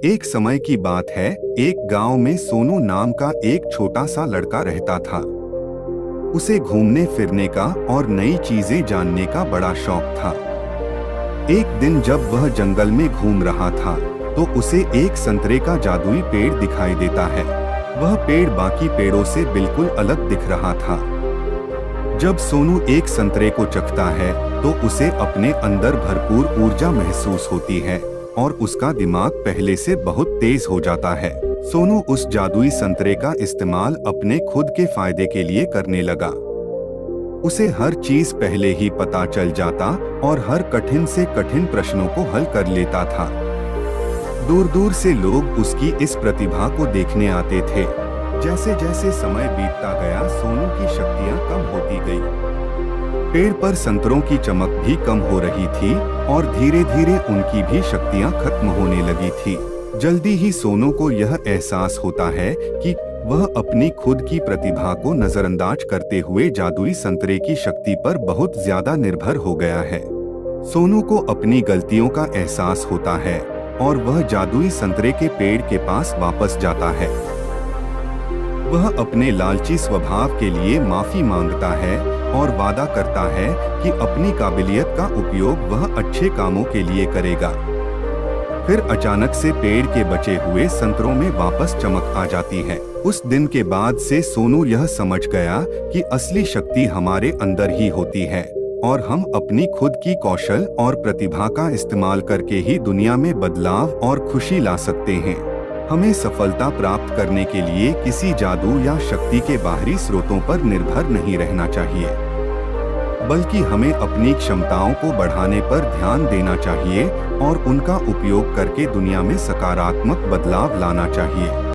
एक समय की बात है। एक गांव में सोनू नाम का एक छोटा सा लड़का रहता था। उसे घूमने फिरने का और नई चीजें जानने का बड़ा शौक था। एक दिन जब वह जंगल में घूम रहा था तो उसे एक संतरे का जादुई पेड़ दिखाई देता है। वह पेड़ बाकी पेड़ों से बिल्कुल अलग दिख रहा था। जब सोनू एक संतरे को चखता है तो उसे अपने अंदर भरपूर ऊर्जा महसूस होती है और उसका दिमाग पहले से बहुत तेज हो जाता है। सोनू उस जादुई संतरे का इस्तेमाल अपने खुद के फायदे के लिए करने लगा। उसे हर चीज पहले ही पता चल जाता और हर कठिन से कठिन प्रश्नों को हल कर लेता था। दूर दूर से लोग उसकी इस प्रतिभा को देखने आते थे। जैसे जैसे समय बीतता गया सोनू की शक्तियां कम होती गई। पेड़ पर संतरों की चमक भी कम हो रही थी और धीरे धीरे उनकी भी शक्तियां खत्म होने लगी थी। जल्दी ही सोनू को यह एहसास होता है कि वह अपनी खुद की प्रतिभा को नजरअंदाज करते हुए जादुई संतरे की शक्ति पर बहुत ज्यादा निर्भर हो गया है। सोनू को अपनी गलतियों का एहसास होता है और वह जादुई संतरे के पेड़ के पास वापस जाता है। वह अपने लालची स्वभाव के लिए माफी मांगता है और वादा करता है कि अपनी काबिलियत का उपयोग वह अच्छे कामों के लिए करेगा। फिर अचानक से पेड़ के बचे हुए संतरों में वापस चमक आ जाती है। उस दिन के बाद से सोनू यह समझ गया कि असली शक्ति हमारे अंदर ही होती है और हम अपनी खुद की कौशल और प्रतिभा का इस्तेमाल करके ही दुनिया में बदलाव और खुशी ला सकते हैं। हमें सफलता प्राप्त करने के लिए किसी जादू या शक्ति के बाहरी स्रोतों पर निर्भर नहीं रहना चाहिए, बल्कि हमें अपनी क्षमताओं को बढ़ाने पर ध्यान देना चाहिए और उनका उपयोग करके दुनिया में सकारात्मक बदलाव लाना चाहिए।